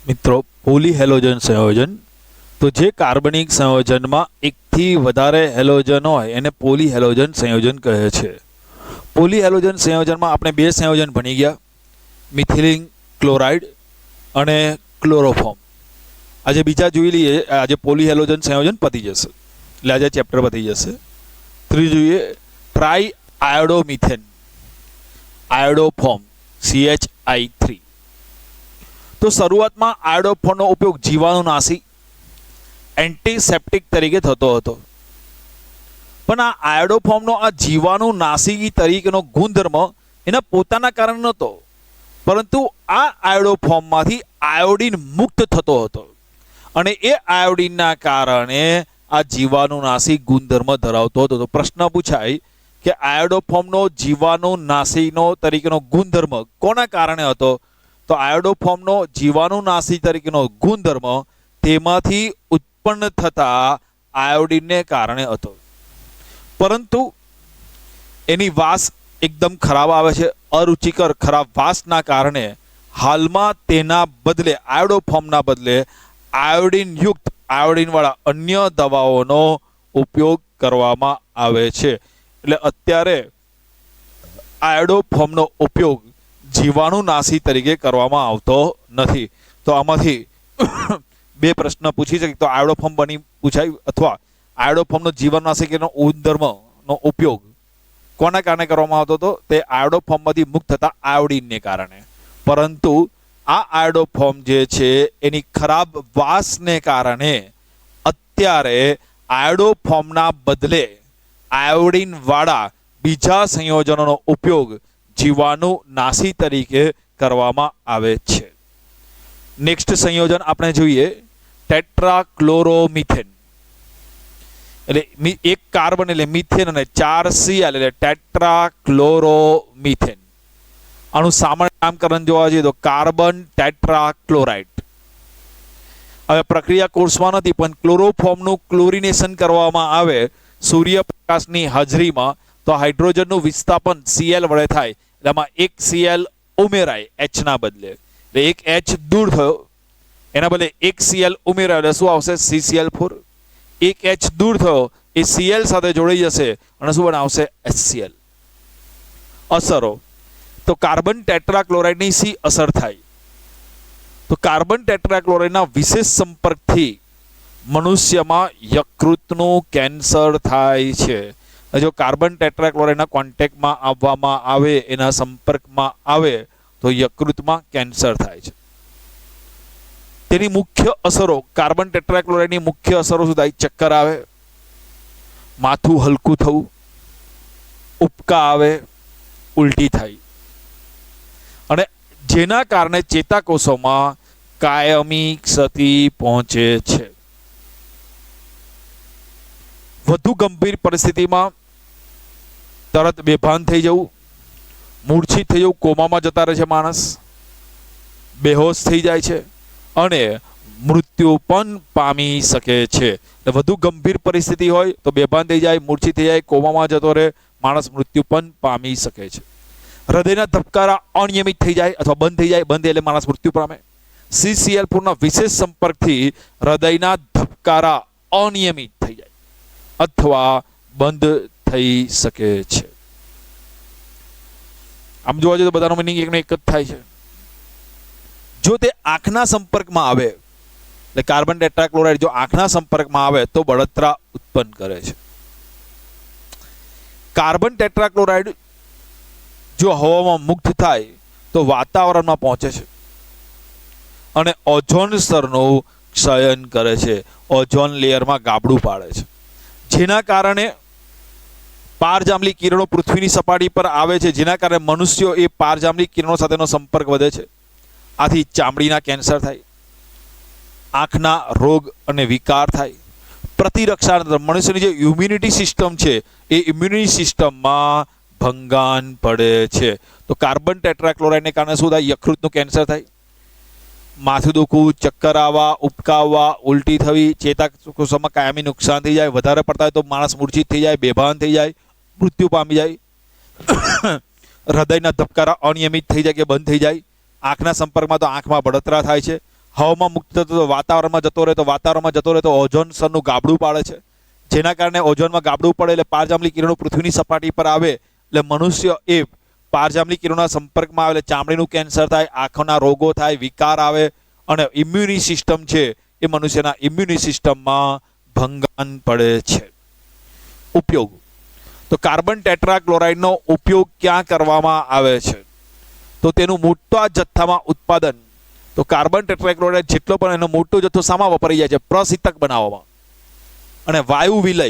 મિત્રો, પોલીહેલોજન સંયોજન તો જે કાર્બનિક સંયોજનમાં એકથી વધારે હેલોજન હોય એને પોલીહેલોજન સંયોજન કહે છે. પોલીહેલોજન સંયોજનમાં આપણે બે સંયોજન ભણી ગયા, મિથિલિન ક્લોરાઇડ અને ક્લોરોફોર્મ. આજે બીજા જોઈ લઈએ. આજે પોલીહેલોજન સંયોજન પતી જશે, એટલે આજે ચેપ્ટર પતી જશે. ત્રીજું જોઈએ ટ્રાય આયોડોમિથેન આયોડોફોર્મ CH3. તો શરૂઆતમાં આયોડોફોર્મનો ઉપયોગ જીવાણુનાશી એન્ટીસેપ્ટિક તરીકે થતો હતો, પણ આ આયોડોફોર્મનો આ જીવાણુનાશી તરીકેનો ગુણધર્મ એના પોતાના કારણે નહોતો, પરંતુ આ આયોડોફોર્મમાંથી આયોડિન મુક્ત થતો હતો અને એ આયોડિનના કારણે આ જીવાણુનાશી ગુણધર્મ ધરાવતો હતો. તો પ્રશ્ન પૂછાય કે આયોડોફોર્મનો જીવાણુનાશીનો તરીકેનો ગુણધર્મ કોના કારણે હતો? તો આયોડોફોર્મનો જીવાણુનાશી તરીકેનો ગુણધર્મ તેમાંથી ઉત્પન્ન થતા આયોડિનને કારણે હતો, પરંતુ એની વાસ એકદમ ખરાબ આવે છે. અરુચિકર ખરાબ વાસના કારણે હાલમાં તેના બદલે આયોડોફોર્મના બદલે આયોડિન યુક્ત આયોડિનવાળા અન્ય દવાઓનો ઉપયોગ કરવામાં આવે છે. એટલે અત્યારે આયોડોફોર્મનો ઉપયોગ જીવાણુનાશી તરીકે કરવામાં આવતો નથી. તો આમાંથી બે પ્રશ્ન પૂછી શકે. તો આયોડોફોર્મ બની પૂછાય, અથવા આયોડોફોર્મનો જીવાણુનાશી ગુણધર્મનો ઉપયોગ કોના કારણે કરવામાં આવતો હતો? તે આયોડોફોર્મમાંથી મુક્ત થતા આયોડિનને કારણે. પરંતુ આ આયોડોફોર્મ જે છે એની ખરાબ વાસને કારણે અત્યારે આયોડોફોર્મના બદલે આયોડિન વાળા બીજા સંયોજનોનો ઉપયોગ જીવાણુનાશી તરીકે કરવામાં આવે છે. નેક્સ્ટ સંયોજન આપણે જોઈએ ટેટ્રાક્લોરોમિથેન. એટલે એક કાર્બન એટલે મિથેન અને 4 Cl એટલે ટેટ્રાક્લોરોમિથેન. આનું સામાન્ય નામકરણ જોવા જઈએ તો કાર્બન ટેટ્રાક્લોરાઇડ. હવે પ્રક્રિયા કોર્સમાં નથી, પણ ક્લોરોફોર્મનું ક્લોરિનેશન કરવામાં આવે સૂર્યપ્રકાશની હાજરીમાં, તો હાઇડ્રોજનનું વિસ્થાપન Cl વડે થાય. એટલે આમાં એક Cl ઉમેરાય H ના બદલે, એટલે એક H દૂર થયો, એના બદલે એક Cl ઉમેરાય એટલે શું આવશે? CCl4. એક H દૂર થયો એ Cl સાથે જોડાઈ જશે અને શું બનાવશે? HCl. અસરો તો કાર્બન ટેટ્રાક્લોરાઇડની સી અસર થાય. તો કાર્બન ટેટ્રાક્લોરાઇડના વિશેષ સંપર્કથી મનુષ્યમાં યકૃતનું કેન્સર થાય છે. જો કાર્બન ટેટ્રાક્લોરાઇડના કોન્ટેક્ટમાં આવવામાં આવે, એના સંપર્કમાં આવે, તો યકૃતમાં કેન્સર થાય છે. તેની મુખ્ય અસરો, કાર્બન ટેટ્રાક્લોરાઇડની મુખ્ય અસરો શું થાય? ચક્કર આવે, માથું હલકું થવું, ઉબકા આવે, ઉલટી થાય, અને જેના કારણે ચેતાકોષોમાં કાયમી ક્ષતિ પહોંચે છે. વધુ ગંભીર પરિસ્થિતિમાં તરત બેભાન થઈ જવું, મૂર્છિત થઈ જવું, કોમામાં જતા રહે છે માણસ, બેહોશ થઈ જાય છે અને મૃત્યુ પણ પામી શકે છે. વધુ ગંભીર પરિસ્થિતિ હોય તો બેભાન થઈ જાય, મૂર્છિત થઈ જાય, કોમામાં જતો રહે માણસ, મૃત્યુ પણ પામી શકે છે. હૃદયના ધબકારા અનિયમિત થઈ જાય અથવા બંધ થઈ જાય, બંધ એટલે માણસ મૃત્યુ પામે. CCl4ના વિશેષ સંપર્કથી હૃદયના ધબકારા અનિયમિત થઈ જાય અથવા બંધ થઈ શકે છે. આમ જોવા જઈએ તો બધાનો મીનિંગ એકનો એક જ થાય છે. જો તે આંખના સંપર્કમાં આવે, એટલે કાર્બન ટેટ્રાક્લોરાઇડ જો આંખના સંપર્કમાં આવે તો બળતરા ઉત્પન્ન કરે છે. કાર્બન ટેટ્રાક્લોરાઇડ જો હવામાં મુક્ત થાય તો વાતાવરણમાં પહોંચે છે અને ઓઝોન સ્તરનું ક્ષયન કરે છે, ઓઝોન લેયરમાં ગાબડું પાડે છે, જેના કારણે પારજાંબલી કિરણો પૃથ્વીની સપાટી પર આવે છે, જેના કારણે મનુષ્યો એ પારજાંબલી કિરણો સાથેનો સંપર્ક વધે છે. આથી ચામડીના કેન્સર થાય, આંખના રોગ અને વિકાર થાય, પ્રતિરક્ષા મનુષ્યની જે ઇમ્યુનિટી સિસ્ટમ છે એ ઇમ્યુનિટી સિસ્ટમમાં ભંગાણ પડે છે. તો કાર્બન ટેટ્રાક્લોરાઇડને કારણે શું થાય? યકૃતનું કેન્સર થાય, માથું દુખવું, ચક્કર આવવા, ઉબકા આવવા, ઉલટી થવી, ચેતાકોષોમાં કાયમી નુકસાન થઈ જાય, વધારે પડતા હોય તો માણસ મૂર્છિત થઈ જાય, બેભાન થઈ જાય, મૃત્યુ પામી જાય, હૃદયના ધબકારા અનિયમિત થઈ જાય કે બંધ થઈ જાય, આંખના સંપર્કમાં તો આંખમાં બળતરા થાય છે, હવામાં મુક્ત થતો તો વાતાવરણમાં જતો રહે, તો વાતાવરણમાં જતો રહે તો ઓઝોન સ્તરનું ગાબડું પાડે છે, જેના કારણે ઓઝોનમાં ગાબડું પડે એટલે પારજાંબલી કિરણો પૃથ્વીની સપાટી પર આવે એટલે મનુષ્ય એ પારજાંબલી કિરણોના સંપર્કમાં આવે એટલે ચામડીનું કેન્સર થાય, આંખોના રોગો થાય, વિકાર આવે અને ઇમ્યુની સિસ્ટમ છે એ મનુષ્યના ઇમ્યુની સિસ્ટમમાં ભંગાણ પડે છે. ઉપયોગ તો કાર્બન ટેટ્રાક્લોરાઇડનો ઉપયોગ ક્યાં કરવામાં આવે છે? તો તેનું મોટા જથ્થામાં ઉત્પાદન. તો કાર્બન ટેટ્રાક્લોરાઇડ જેટલો પણ એનો મોટો જથ્થો શામાં વપરાઈ જાય છે? પ્રશીતક બનાવવામાં. અને વાયુ વિલય,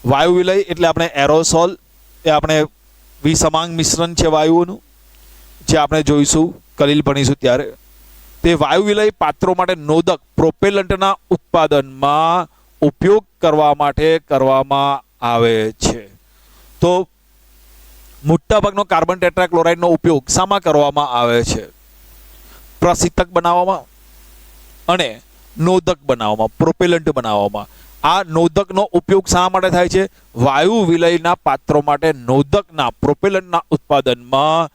વાયુ વિલય એટલે આપણે એરોસોલ, એ આપણે વિસમાંગ મિશ્રણ છે વાયુઓનું, જે આપણે જોઈશું કલીલ ભણીશું ત્યારે. તે વાયુ વિલય પાત્રો માટે નોદક પ્રોપેલન્ટના ઉત્પાદનમાં ઉપયોગ કરવા માટે કરવામાં આવે છે. તો મોટાભાગનો કાર્બન ટેટ્રાક્લોરાઇડનો ઉપયોગ શામાં કરવામાં આવે છે? પ્રશીતક બનાવવામાં અને નોદક બનાવવામાં, પ્રોપેલન્ટ બનાવવામાં. આ નોદકનો ઉપયોગ શા માટે થાય છે? વાયુ વિલયના પાત્રો માટે નોદકના પ્રોપેલન્ટના ઉત્પાદનમાં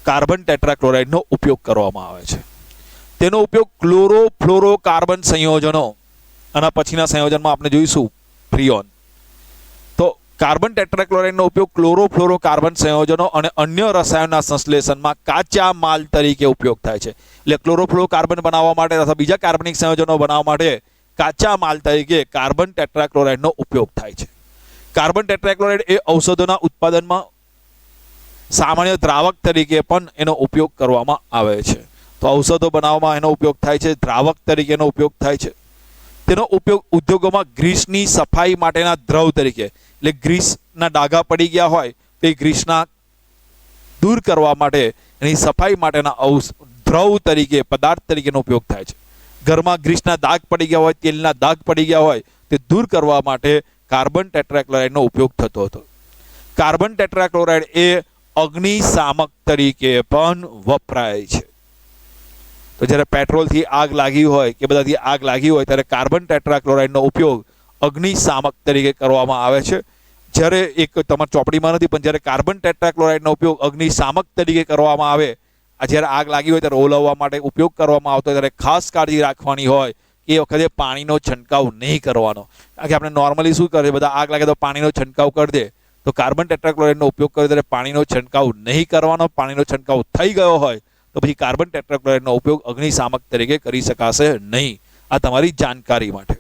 કાર્બન ટેટ્રાક્લોરાઇડનો ઉપયોગ કરવામાં આવે છે. તેનો ઉપયોગ ક્લોરોફ્લોરોકાર્બન સંયોજનો, અને પછીના સંયોજનમાં આપણે જોઈશું ફ્રીઓન. તો કાર્બન ટેટ્રાક્લોરાઇડનો ઉપયોગ ક્લોરોફ્લોરોકાર્બન સંયોજનો અને અન્ય રસાયણના સંશ્લેષણમાં કાચા માલ તરીકે ઉપયોગ થાય છે. એટલે ક્લોરોફ્લોરોકાર્બન બનાવવા માટે અથવા બીજા કાર્બનિક સંયોજનો બનાવવા માટે કાચા માલ તરીકે કાર્બન ટેટ્રાક્લોરાઇડનો ઉપયોગ થાય છે. કાર્બન ટેટ્રાક્લોરાઇડ એ ઔષધોના ઉત્પાદનમાં સામાન્ય દ્રાવક તરીકે પણ એનો ઉપયોગ કરવામાં આવે છે. તો ઔષધો બનાવવામાં એનો ઉપયોગ થાય છે, દ્રાવક તરીકેનો ઉપયોગ થાય છે. તેનો ઉપયોગ ઉદ્યોગોમાં ગ્રીસની સફાઈ માટેના દ્રવ તરીકે, એટલે ગ્રીસના ડાઘા પડી ગયા હોય તો એ ગ્રીસના દૂર કરવા માટે એની સફાઈ માટેના દ્રવ તરીકે, પદાર્થ તરીકેનો ઉપયોગ થાય છે. ઘરમાં ગ્રીસના દાગ પડી ગયા હોય, તેલના દાગ પડી ગયા હોય તે દૂર કરવા માટે કાર્બન ટેટ્રાક્લોરાઇડનો ઉપયોગ થતો હતો. કાર્બન ટેટ્રાક્લોરાઇડ એ અગ્નિશામક તરીકે પણ વપરાય છે. તો જ્યારે પેટ્રોલથી આગ લાગી હોય કે બધાથી આગ લાગી હોય ત્યારે કાર્બન ટેટ્રાક્લોરાઇડનો ઉપયોગ અગ્નિશામક તરીકે કરવામાં આવે છે. જ્યારે એક તમારી ચોપડીમાં નથી, પણ જ્યારે કાર્બન ટેટ્રાક્લોરાઇડનો ઉપયોગ અગ્નિશામક તરીકે કરવામાં આવે, જ્યારે આગ લાગી હોય ત્યારે ઓલવવા માટે ઉપયોગ કરવામાં આવતો હોય ત્યારે ખાસ કાળજી રાખવાની હોય કે એ વખતે પાણીનો છંટકાવ નહીં કરવાનો. કારણ કે આપણે નોર્મલી શું કરે, બધા આગ લાગે તો પાણીનો છંટકાવ કરી દે. તો કાર્બન ટેટ્રાક્લોરાઇડનો ઉપયોગ કરે ત્યારે પાણીનો છંટકાવ નહીં કરવાનો. પાણીનો છંટકાવ થઈ ગયો હોય તો પછી કાર્બન ટેટ્રાક્લોરાઇડનો ઉપયોગ અગ્નિશામક તરીકે કરી શકાશે નહીં. આ તમારી જાણકારી માટે.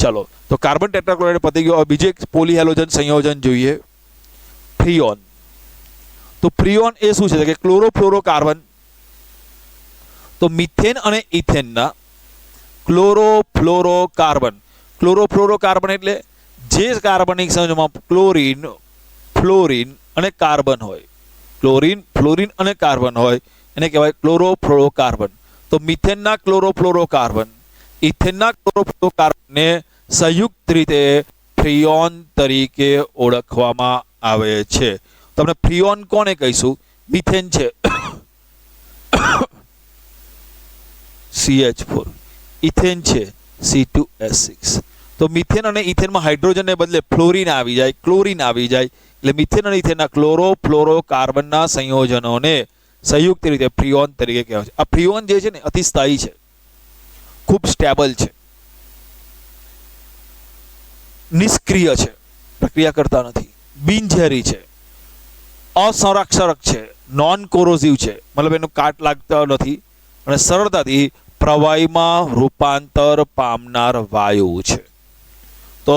ચલો, તો કાર્બન ટેટ્રાક્લોરાઇડ પતી ગયો. બીજું એક પોલીહેલોજન સંયોજન જોઈએ, ફ્રીઓન. તો ફ્રીઓન એ શું છે કે ક્લોરોફ્લોરોકાર્બન. તો મિથેન અને ઇથેનના ક્લોરોફ્લોરોકાર્બન. ક્લોરોફ્લોરોકાર્બન એટલે જે કાર્બનિક સંયોજનમાં ક્લોરીન, ફ્લોરીન અને કાર્બન હોય, ક્લોરીન, ફ્લોરીન અને કાર્બન હોય એને કહેવાય ક્લોરોફ્લોરોકાર્બન. તો મિથેનના ક્લોરોફ્લોરોકાર્બન, ઇથેનના ક્લોરોફ્લોરોકાર્બનને સંયુક્ત રીતે ફ્રીઓન તરીકે ઓળખવામાં આવે છે. તમને ફ્રીઓન કોને કહીશું? મિથેન છે CH4, ઇથેન છે C2H6. તો મિથેન અને ઇથેનમાં હાઇડ્રોજનને બદલે ફ્લોરીન આવી જાય, ક્લોરીન આવી જાય, એટલે મિથેન અને ઇથેનના ક્લોરોફ્લોરોકાર્બનના સંયોજનોને સંયુક્ત રીતે ફ્રીઓન તરીકે કહેવાય છે. આ ફ્રીઓન જે છે ને અતિ સ્થાયી છે, ખૂબ સ્ટેબલ છે, નિષ્ક્રિય છે, પ્રક્રિયા કરતા નથી, બિનઝેરી છે, અસંરક્ષક છે, નોન કોરોઝિવ છે, મતલબ એનું કાટ લાગતો નથી અને સરળતાથી પ્રવાહીમાં રૂપાંતર પામનાર વાયુ છે. તો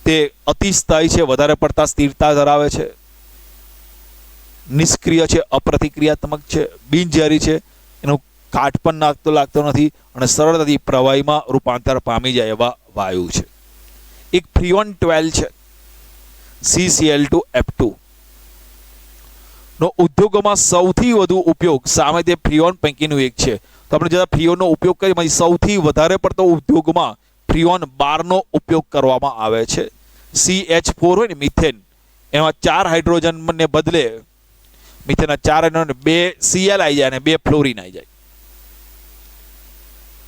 તે અતિ સ્થાયી છે, વધારે પડતા સ્થિરતા ધરાવે છે, નિષ્ક્રિય છે, અપ્રતિક્રિયાત્મક છે, બિનઝેરી છે, એનું કાટ પણ લાગતો નથી અને સરળતાથી પ્રવાહીમાં રૂપાંતર પામી જાય એવા વાયુ છે. એક ફ્રીઓન 12 છે CCl2F2 નો ઉદ્યોગોમાં સૌથી વધુ ઉપયોગ સામે તે ફ્રીઓન પૈકીનું એક છે. તો આપણે જ્યારે ફ્રીઓનનો ઉપયોગ કરીએ સૌથી વધારે પડતો ઉદ્યોગમાં ફ્રીઓન 12 નો ઉપયોગ કરવામાં આવે છે. CH4 હોય ને મિથેન, એમાં 4 હાઇડ્રોજનને બદલે મિથેનના 4 હાઇડ્રોજન 2 Cl આવી જાય અને 2 ફ્લોરીન આવી જાય.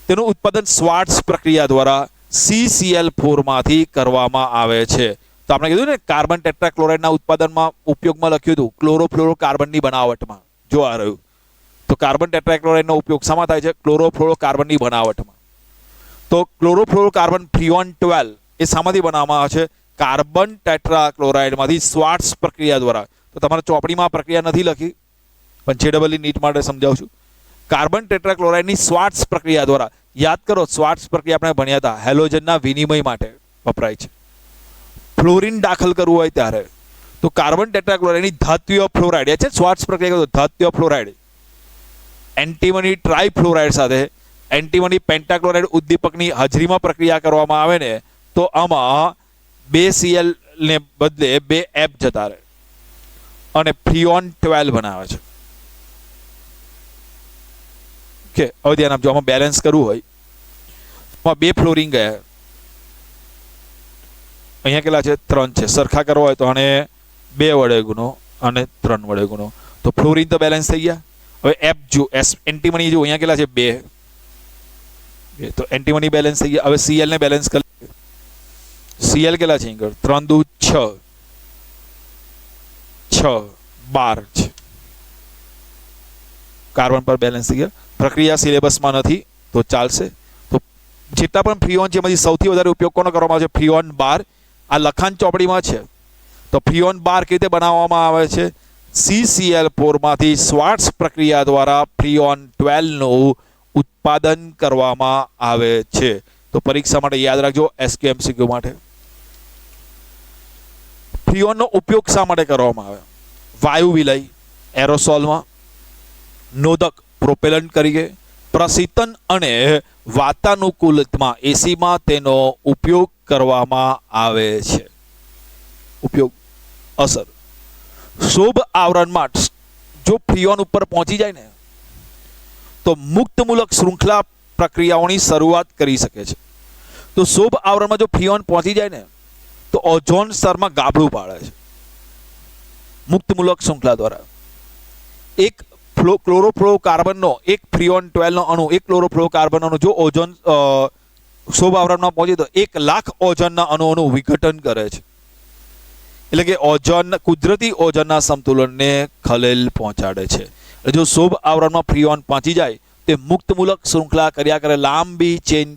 તેનું ઉત્પાદન સ્વાર્ટ્સ પ્રક્રિયા દ્વારા CCl4 માંથી કરવામાં આવે છે. તો આપણે કીધું ને કાર્બન ટેટ્રાક્લોરાઇડના ઉત્પાદનમાં ઉપયોગમાં લખ્યું હતું ક્લોરોફ્લોરોકાર્બનની બનાવટમાં, જો આ રહ્યું તો કાર્બન ટેટ્રાક્લોરાઇડનો ઉપયોગ શામાં થાય છે? ક્લોરોફ્લોરોકાર્બનની બનાવટમાં. તો ક્લોરોફ્લોરોકાર્બન ફ્રીઓન 12 એ શામાંથી બનાવવામાં આવે છે? કાર્બન ટેટ્રાક્લોરાઇડમાંથી શ્વાર્ટ્ઝ પ્રક્રિયા દ્વારા. તો તમારે ચોપડીમાં આ પ્રક્રિયા નથી લખી, પણ JEE નીટ માટે સમજાવું છું. કાર્બન ટેટ્રાક્લોરાઇડની શ્વાર્ટ્ઝ પ્રક્રિયા દ્વારા. યાદ કરો, શ્વાર્ટ્ઝ પ્રક્રિયા આપણે ભણ્યા હતા, હેલોજનના વિનિમય માટે વપરાય છે. ફ્લોરિન દાખલ કરવું હોય ત્યારે તો કાર્બન ટેટ્રાક્લોરાઇડની ધાત્વિય ફ્લોરાઇડ છે શ્વાર્ટ્ઝ પ્રક્રિયા કરો, ધાત્વિય ફ્લોરાઇડ એન્ટીમની ટ્રાઇફ્લોરાઇડ સાથે એન્ટીમની પેન્ટાક્લોરાઇડ ઉદ્દીપકની હાજરીમાં પ્રક્રિયા કરવામાં આવે ને તો આમાં 2 Cl ને બદલે 2 F જતા રહે અને ફ્રીઓન 12 બનાવે છે. ઓકે, હવે ધ્યાન આપજો, આમાં બેલેન્સ કરવું હોય આમાં 2 ફ્લોરિન ગયા, અહીંયા કેટલા છે? 3 છે. સરખા કરવા હોય તો આને 2 વડે ગુનો અને 3 વડે ગુનો, તો ફ્લોરિન તો બેલેન્સ થઈ ગયા. હવે એફ જો એન્ટીમની જો અહીંયા કેટલા છે? 2, તો એન્ટીમની બેલેન્સ થઈ ગયા. હવે Cl ને બેલેન્સ કરી, Cl કેટલા છે? 3 દુ 6, 12 છે. કાર્બન પર બેલેન્સ થઈ ગયા. પ્રક્રિયા સિલેબસમાં નથી તો ચાલશે. તો જેટલા પણ ફ્રીઓન છે એમાંથી સૌથી વધારે ઉપયોગ કોનો કરવામાં આવે છે? ફ્રીઓન 12. આ લખાણ ચોપડીમાં છે. તો ફ્રીઓન 12 કેવી રીતે બનાવવામાં આવે છે? CCl4 માંથી શ્વાર્ટ્ઝ પ્રક્રિયા દ્વારા ફ્રીઓન 12 નું ઉત્પાદન કરવામાં આવે છે. તો પરીક્ષા માટે યાદ રાખજો, SQMCQ માટે. ફ્રીઓનનો ઉપયોગ શા માટે કરવામાં આવે? વાયુ વિલય એરોસોલમાં, નોદક પ્રોપેલન્ટ તરીકે, પ્રશીતન અને વાતાનુકૂલિતમાં એસીમાં તેનો ઉપયોગ કરવામાં આવે છે. ઉપયોગ અસર શોભ આવરણમાં જો ફ્રીઓન ઉપર પહોંચી જાય ને તો મુક્તમૂલક શૃંખલા પ્રક્રિયાઓની શરૂઆત કરી શકે છે. તો શોભ આવરણમાં જો ફ્રીઓન પહોંચી જાય ને તો ઓઝોન સ્તરમાં ગાબડું પાડે છે મુક્તમૂલક શૃંખલા દ્વારા. એક ક્લોરોફ્લોરોકાર્બનનો એક ફ્રીઓન 12 નો અણુ, એક ક્લોરોફ્લોરોકાર્બન અણુ જો ઓઝોન શોભ આવરણમાં પહોંચે તો 1 લાખ ઓઝોનના અણુઓનું વિઘટન કરે છે. એટલે કે ઓઝોન, કુદરતી ઓઝોનના સંતુલનને ખલેલ પહોંચાડે છે. જો શોભ આવરણમાં ફ્રીઓન પહોંચી જાય તે મુક્તમૂલક શૃંખલા કર્યા કરે, લાંબી ચેન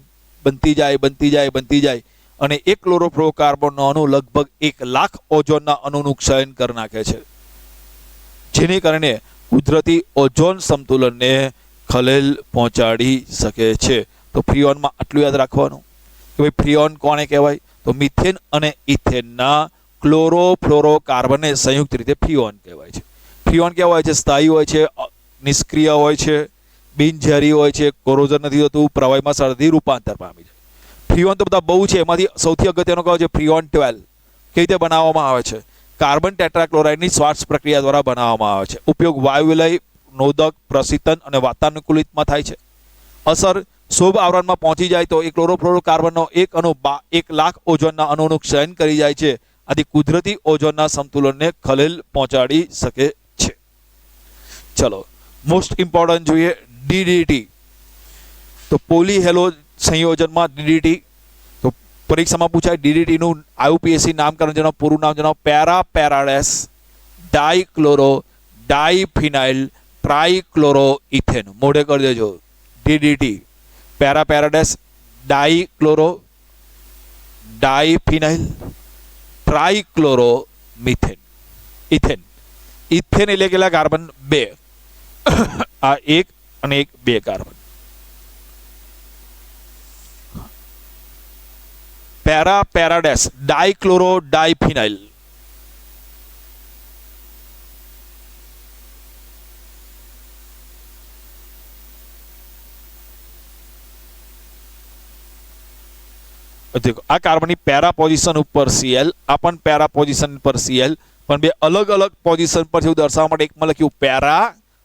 બનતી જાય અને એક ક્લોરોફ્લોરોકાર્બનનો અણુ લગભગ 1 લાખ ઓઝોનના અણુનું ક્ષયન કરી નાખે છે, જેને કારણે કુદરતી ઓઝોન સંતુલનને ખલેલ પહોંચાડી શકે છે. તો ફ્રીઓનમાં આટલું યાદ રાખવાનું કે ભાઈ ફ્રીઓન કોને કહેવાય? તો મિથેન અને ઇથેનના ક્લોરોફ્લોરોકાર્બનને સંયુક્ત રીતે ફ્રીઓન કહેવાય છે. ફ્રીઓન કેવા હોય છે? સ્થાયી હોય છે, નિષ્ક્રિય હોય છે, બિનઝેરી હોય છે, કોરોઝન નથી થતું, પ્રવાહીમાં સરળતાથી રૂપાંતર પામી જાય. ફ્રીઓન તો બધા બહુ છે, એમાંથી સૌથી અગત્યનો કયો છે? ફ્રીઓન 12. કેવી રીતે બનાવવામાં આવે છે? કાર્બન ટેટ્રાક્લોરાઇડની શ્વાર્ટ્ઝ પ્રક્રિયા દ્વારા બનાવવામાં આવે છે. ઉપયોગ વાયુ વિલય, નોદક, પ્રશીતન અને વાતાનુકૂલિતમાં થાય છે. અસર શોભ આવરણમાં પહોંચી જાય તો એ ક્લોરોફ્લોરોકાર્બનનો એક અણુ 1 લાખ ઓઝોનના અણુનું ક્ષયન કરી જાય છે. આથી કુદરતી ઓઝોનના સંતુલનને ખલેલ પહોંચાડી શકે છે. ચલો, મોસ્ટ ઇમ્પોર્ટન્ટ જોઈએ DDT. તો પોલીહેલો સંયોજનમાં DDT તો પરીક્ષામાં પૂછાય. DDT નું IUPAC નામકરણ જણાવો, પૂરું નામ જણાવો. Para para dash dichloro diphenyl trichloro ethane. મોઢે કરી દેજો. DDT para para dash dichloro diphenyl trichloro methane ethane. Ethane એટલે કેટલા કાર્બન? 2. આ 1 અને 1 2 કાર્બન. પેરાપેરાડેસ ડાઇક્લોરો ડાઇફિનાઇલ. देखो आ कार्बन की पैरा पोजिशन पर Cl, आ पण पैरा पोजिशन पर Cl, पण बे अलग अलग पोजिशन पर छे दर्शाववा माटे एक में लख्યું पैरा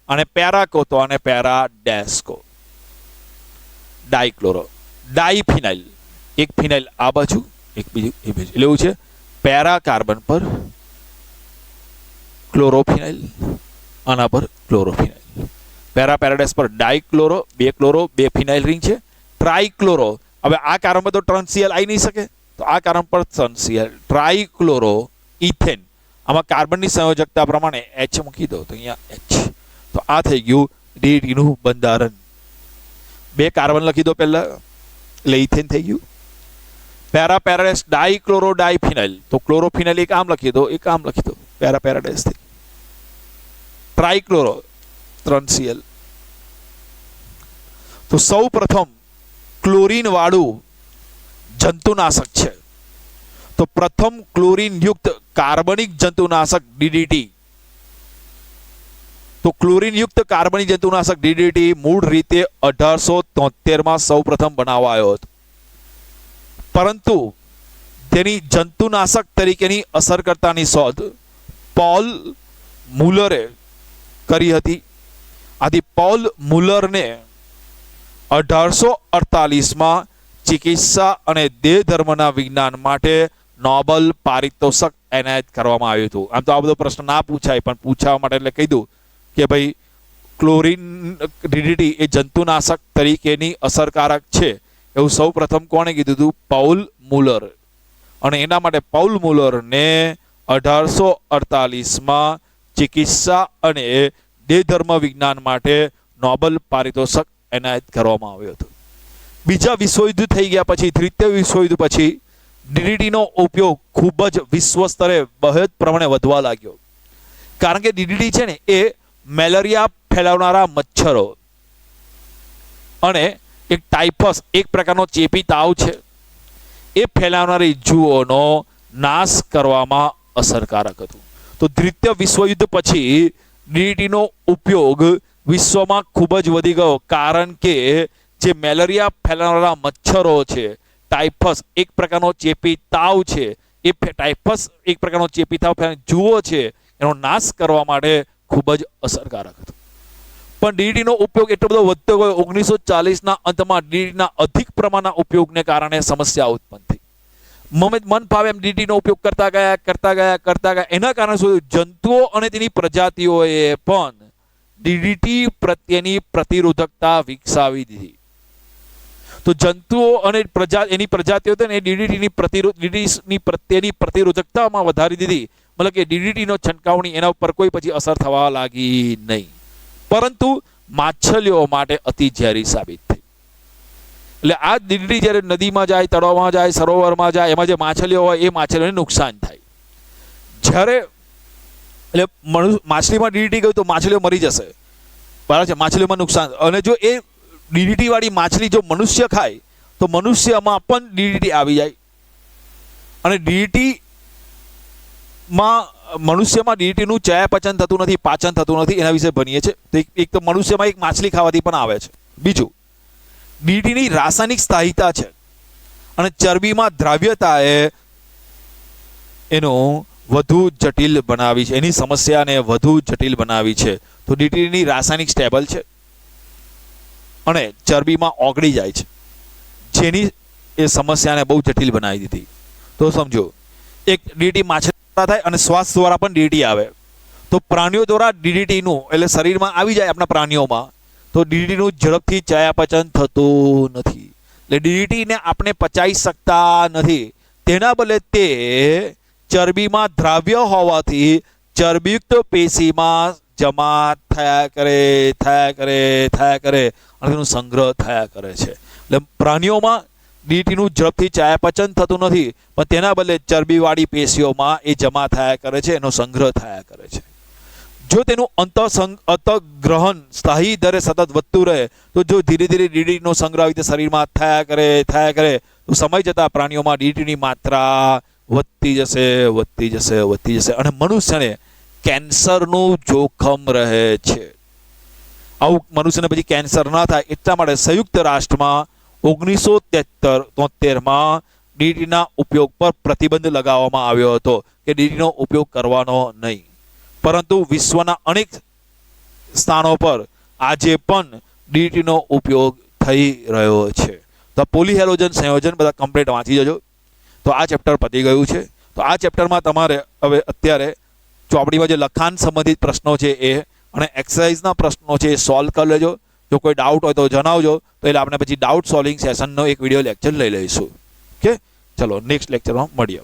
અને पैरा को तो અને पैरा डैश को. डाइक्लोरो डाइफिनाइल एक फिनाइल आ बाजू एक बीजू ए बाजू એટલે એવું છે. पैरा कार्बन पर क्लोरोफिनाइल, आना पर क्लोरोफिनाइल. पैरा पैराडाइस पर डाइक्लोरो 2 क्लोरो 2 फिनाइल रिंग છે. ट्राइक्लोरो હવે આ કાર્બન પર તો 3 Cl આવી નહીં શકે, તો આ કાર્બન પર 3 Cl. ટ્રાઇક્લોરો ઇથેન. આમાં કાર્બનની સંયોજકતા પ્રમાણે H મૂકી દો તો અહીંયા H. તો આ થઈ ગયું ડીડીટીનું બંધારણ. 2 કાર્બન લખી દો પહેલા, એટલે ઇથેન થઈ ગયું. પેરાપેરાડેસ ડાઇક્લોરોડાઇફિનાઇલ, તો ક્લોરોફિનાઇલ એક આમ લખી દો, એક આમ લખી દો, પેરાપેરાડેસ થઈ. ટ્રાઇક્લોરો 3Cl. તો સૌ પ્રથમ ક્લોરીન વાળું જંતુનાશક છે. તો પ્રથમ ક્લોરીન યુક્ત કાર્બનિક જંતુનાશક ડીડીટી. તો ક્લોરીન યુક્ત કાર્બનિક જંતુનાશક ડીડીટી મૂળ રીતે 1873 સૌ પ્રથમ બનાવાયો હતો, પરંતુ તેની જંતુનાશક તરીકેની અસરકર્તાની શોધ પોલ મુલરે કરી હતી. આથી પોલ મુલરને 1848 ચિકિત્સા અને દેહ ધર્મના વિજ્ઞાન માટે નોબેલ પારિતોષિક એનાયત કરવામાં આવ્યું હતું. આમ તો આ બધો પ્રશ્ન ના પૂછાય, પણ પૂછવા માટે એટલે કહી દઉં કે ભાઈ ક્લોરીન ડીડીટી એ જંતુનાશક તરીકેની અસરકારક છે એવું સૌ પ્રથમ કોણે કીધું હતું? Paul Muller. અને એના માટે પાઉલ મુલરને 1848 ચિકિત્સા અને દેહધર્મ વિજ્ઞાન માટે નોબેલ પારિતોષિક એનાયત કરવામાં આવ્યો હતો. બીજા વિશ્વયુદ્ધ થઈ ગયા પછી, તૃતીય વિશ્વયુદ્ધ પછી ડીડીટીનો ઉપયોગ ખૂબ જ વિશ્વ સ્તરે બૃહદ પ્રમાણે વધવા લાગ્યો. કારણ કે ડીડીટી છે ને એ મેલેરિયા ફેલાવનારા મચ્છરો અને એક ટાઇફસ, એક પ્રકારનો ચેપી તાવ છે, એ ફેલાવનારી જુઓનો નાશ કરવામાં અસરકારક હતું. તો તૃતીય વિશ્વયુદ્ધ પછી ડીડીટીનો ઉપયોગ વિશ્વમાં ખૂબ જ વધી ગયો, કારણ કે જે મેલેરિયા ફેલાવનારા મચ્છરો છે, ટાઇફસ એક પ્રકારનો ચેપી તાવ છે, એ ટાઇફસ એક પ્રકારનો ચેપી તાવ જુઓ છે, એનો નાશ કરવા માટે ખૂબ જ અસરકારક હતું. પણ ડીડીટીનો ઉપયોગ એટલો બધો વધતો ગયો, 1940ના અંતમાં ડીડીટીના અધિક પ્રમાણના ઉપયોગને કારણે સમસ્યા ઉત્પન્ન થઈ. મન ફાવે એમ ડીડીટીનો ઉપયોગ કરતા ગયા. એના કારણે શું થયું? જંતુઓ અને તેની પ્રજાતિઓએ પણ ડીડીટી પ્રત્યેની પ્રતિરોધકતા વિકસાવી દીધી. તો જંતુઓ અને એની પ્રજાતિઓ ને ડીડીટીની પ્રત્યેની પ્રતિરોધકતામાં વધારી દીધી. મતલબ કે ડીડીટીનો છંટકાવની એના ઉપર કોઈ પછી અસર થવા લાગી નહીં, પરંતુ માછલીઓ માટે અતિ ઝેરી સાબિત થઈ. એટલે આ ડીડીટી જ્યારે નદીમાં જાય, તળાવમાં જાય, સરોવરમાં જાય, એમાં જે માછલીઓ હોય એ માછલીઓને નુકસાન થાય. જ્યારે એટલે માછલીમાં ડીડીટી ગયું તો માછલીઓ મરી જશે, બરાબર છે, માછલીઓમાં નુકસાન. અને જો એ ડીડીટી વાળી માછલી જો મનુષ્ય ખાય તો મનુષ્યમાં પણ ડીડીટી આવી જાય. અને મનુષ્યમાં ડીડીટીનું ચયાપચય થતું નથી, પાચન થતું નથી, એના વિશે ભણીએ છીએ. તો એક તો મનુષ્યમાં એક માછલી ખાવાથી પણ આવે છે. બીજું, ડીડીટીની રાસાયણિક સ્થાયીતા છે અને ચરબીમાં દ્રાવ્યતાએ એનું વધુ જટિલ બનાવી છે, એની સમસ્યાને વધુ જટિલ બનાવી છે. તો ડીડીટીની રાસાયણિક સ્ટેબલ છે અને ચરબીમાં ઓગળી જાય છે, જેની એ સમસ્યાને બહુ જટિલ બનાવી દીધી. તો સમજો, એક ડીડીટી માછલી થાય અને શ્વાસ દ્વારા પણ ડીડીટી આવે. તો પ્રાણીઓ દ્વારા ડીડીટીનું એટલે શરીરમાં આવી જાય આપણા પ્રાણીઓમાં, તો ડીડીટીનું ઝડપથી ચયાપચય થતું નથી. એટલે ડીડીટીને આપણે પચાવી શકતા નથી. તેના બદલે તે ચરબીમાં દ્રાવ્ય હોવાથી ચરબીયુક્ત પેશીમાં જમા થયા કરે અને તેનો સંગ્રહ થયા કરે છે. એટલે પ્રાણીઓમાં ડીડીટીનું ઝડપથી ચયાપચય થતું નથી, પણ તેના બદલે ચરબીવાળી પેશીઓમાં એ જમા થયા કરે છે, એનો સંગ્રહ થયા કરે છે. જો તેનું અંતઃગ્રહણ સ્થાયી દરે સતત વધતું રહે, તો જો ધીરે ધીરે ડીડીટીનો સંગ્રહ આવી રીતે શરીરમાં થયા કરે તો સમય જતાં પ્રાણીઓમાં ડીડીટીની માત્રા વધતી જશે અને મનુષ્યને કેન્સરનું જોખમ રહે છે. આવું મનુષ્યને પછી કેન્સર ના થાય એટલા માટે સંયુક્ત રાષ્ટ્રમાં 1973 ડીડીટીના ઉપયોગ પર પ્રતિબંધ લગાવવામાં આવ્યો હતો કે ડીડીટીનો ઉપયોગ કરવાનો નહીં. પરંતુ વિશ્વના અનેક સ્થાનો પર આજે પણ ડીડીટીનો ઉપયોગ થઈ રહ્યો છે. તો પોલીહેલોજન સંયોજન બધા કમ્પ્લીટ વાંચી જજો. તો આ ચેપ્ટર પતી ગયું છે. તો આ ચેપ્ટરમાં તમારે હવે અત્યારે ચોપડીમાં જે લખાણ સંબંધિત પ્રશ્નો છે એ અને એક્સરસાઇઝના પ્રશ્નો છે એ સોલ્વ કરી લેજો. જો કોઈ ડાઉટ હોય તો જણાવજો, તો એટલે આપણે પછી ડાઉટ સોલ્વિંગ સેશનનો એક વિડીયો લેક્ચર લઈ લઈશું. ઓકે, ચલો નેક્સ્ટ લેક્ચરમાં મળીએ.